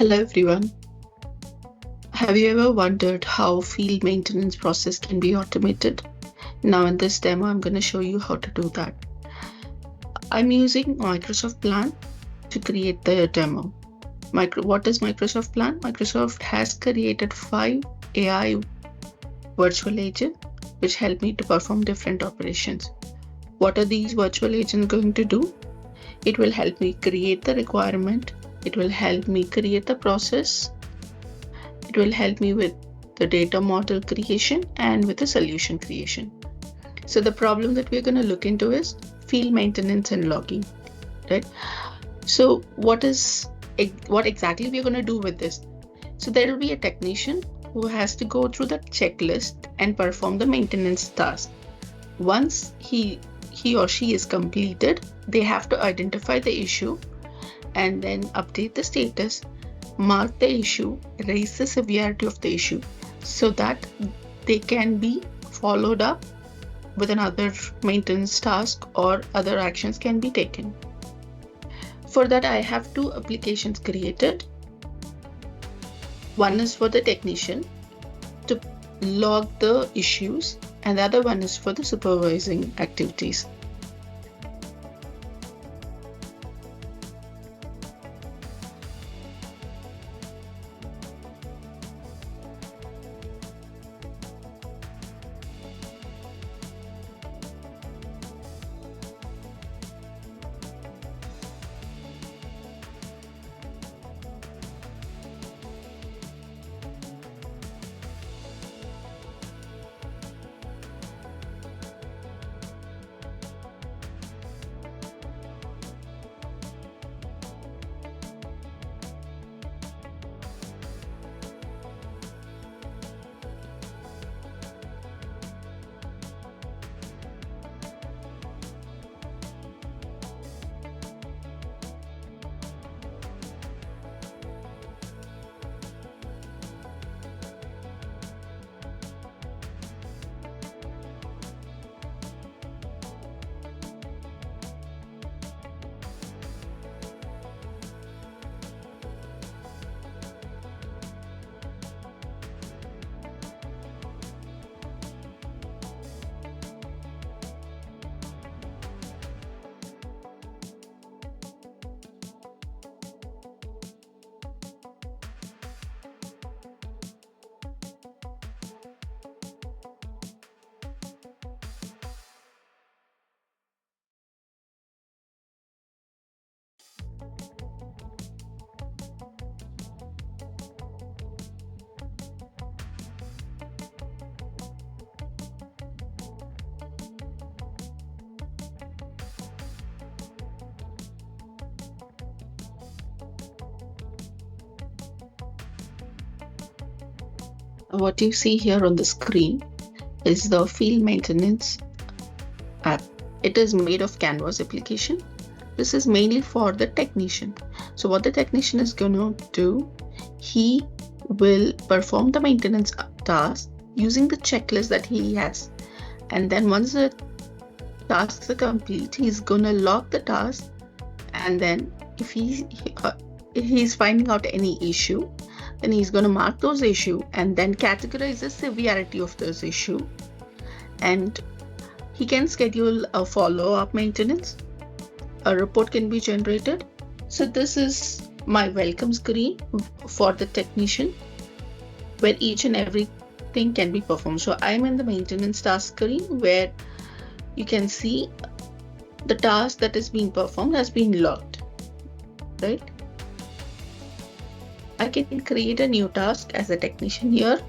Hello everyone. Have you ever wondered how field maintenance process can be automated? Now in this demo, I'm going to show you how to do that. I'm using Microsoft Plan to create the demo. What is Microsoft Plan? Microsoft has created 5 AI virtual agents which help me to perform different operations. What are these virtual agents going to do? It will help me create the requirement. It will help me create the process. It will help me with the data model creation and with the solution creation. So the problem that we're going to look into is field maintenance and logging, right? So what exactly we're going to do with this? So there will be a technician who has to go through the checklist and perform the maintenance task. Once he or she is completed, they have to identify the issue and then update the status, mark the issue, raise the severity of the issue so that they can be followed up with another maintenance task or other actions can be taken. For that, I have 2 applications created. One is for the technician to log the issues and the other one is for the supervising activities. What you see here on the screen is the field maintenance app. It is made of Canvas application. This is mainly for the technician. So what the technician is going to do, he will perform the maintenance task using the checklist that he has. And then once the tasks are complete, he's going to log the task. And then if he's finding out any issue, then he's going to mark those issues and then categorize the severity of this issue. And he can schedule a follow-up maintenance. A report can be generated. So this is my welcome screen for the technician where each and everything can be performed. So I'm in the maintenance task screen where you can see the task that is being performed has been logged, right? I can create a new task as a technician here.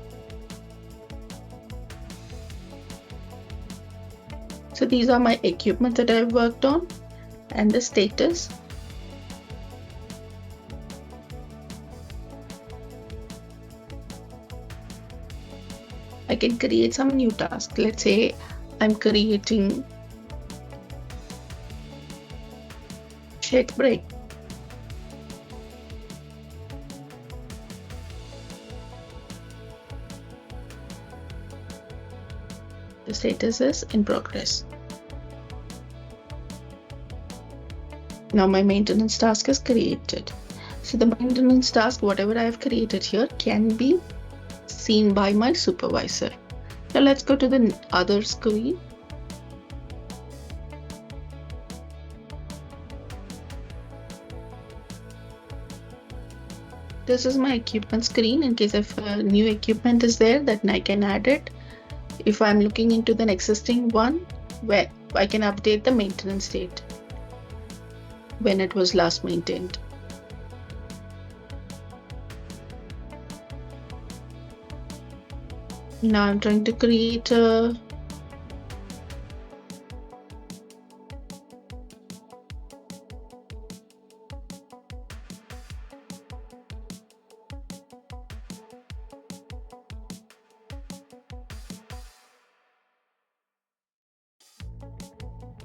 So these are my equipment that I've worked on and the status. I can create some new task. Let's say I'm creating check break. The status is in progress. Now my maintenance task is created. So the maintenance task, whatever I have created here, can be seen by my supervisor. Now let's go to the other screen. This is my equipment screen. In case if new equipment is there, then I can add it. If I'm looking into the existing one, where I can update the maintenance date when it was last maintained. Now I'm trying to create a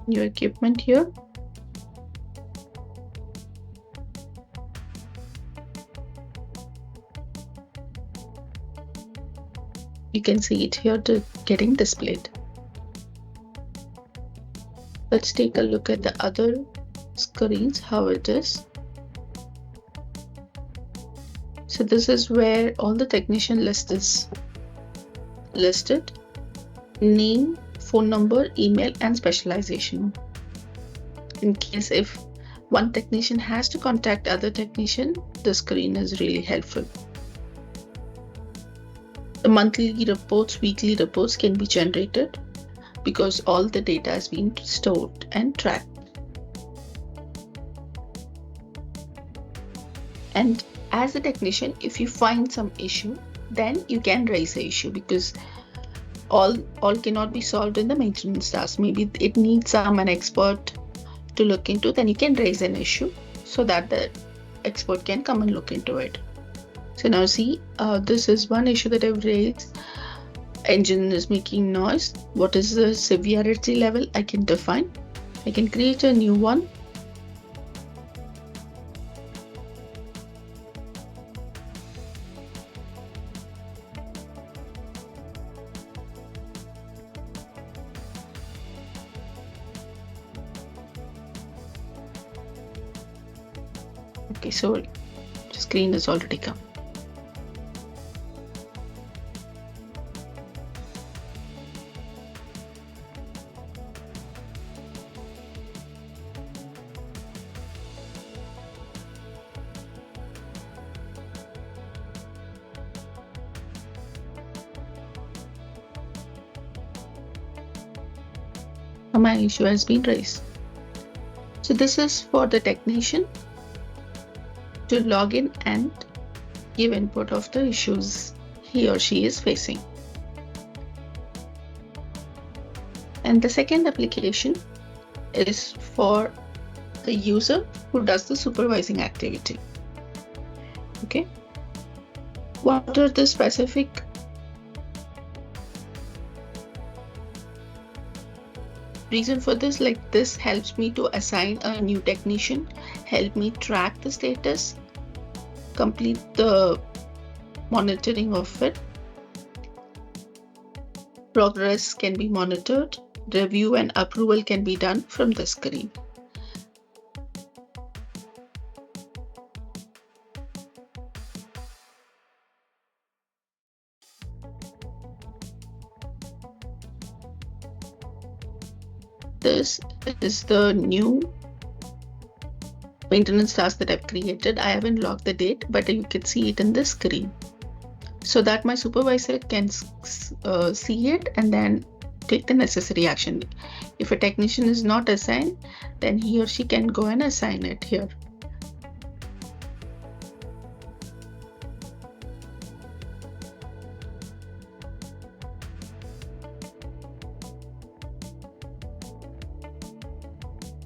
new equipment here. You can see it here to getting displayed. Let's take a look at the other screens, how it is. So this is where all the technician list is listed. Name, phone number, email, and specialization. In case if one technician has to contact other technician, the screen is really helpful. The monthly reports, weekly reports can be generated because all the data has been stored and tracked. And as a technician, if you find some issue, then you can raise the issue, because all cannot be solved in the maintenance task. Maybe it needs an expert to look into, then you can raise an issue so that the expert can come and look into it. So now see, this is one issue that I've raised. Engine is making noise. What is the severity level? I can define. I can create a new one. Okay, so the screen has already come. My issue has been raised. So this is for the technician to log in and give input of the issues he or she is facing. And the second application is for the user who does the supervising activity. Okay. What are the specific reason for this? Like, this helps me to assign a new technician, help me track the status, complete the monitoring of it. Progress can be monitored. Review and approval can be done from the screen. This is the new maintenance task that I've created. I haven't logged the date, but you can see it in the screen so that my supervisor can see it and then take the necessary action. If a technician is not assigned, then he or she can go and assign it here.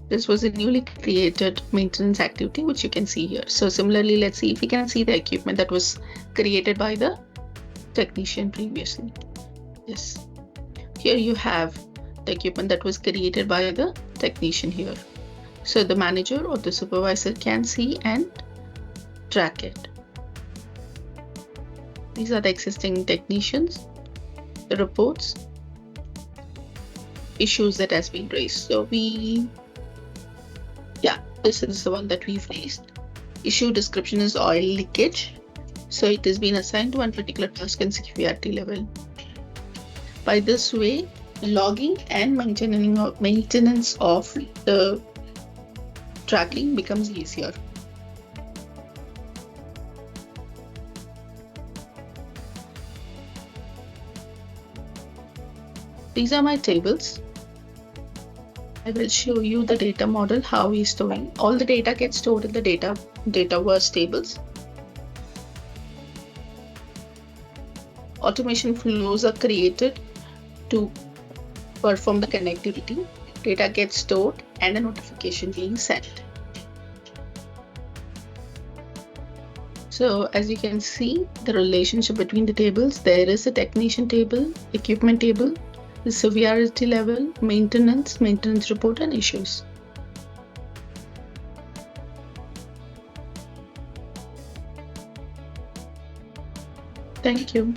This was a newly created maintenance activity, which you can see here. So similarly, let's see if we can see the equipment that was created by the technician previously. Yes, here you have the equipment that was created by the technician here. So the manager or the supervisor can see and track it. These are the existing technicians, the reports, issues that has been raised. So this is the one that we've raised. Issue description is oil leakage. So it has been assigned to one particular task and severity level. By this way, logging and maintenance of the tracking becomes easier. These are my tables. I will show you the data model, how we're storing. All the data gets stored in the dataverse tables. Automation flows are created to perform the connectivity. Data gets stored and a notification being sent. So as you can see, the relationship between the tables, there is a technician table, equipment table, the severity level, maintenance report, and issues. Thank you.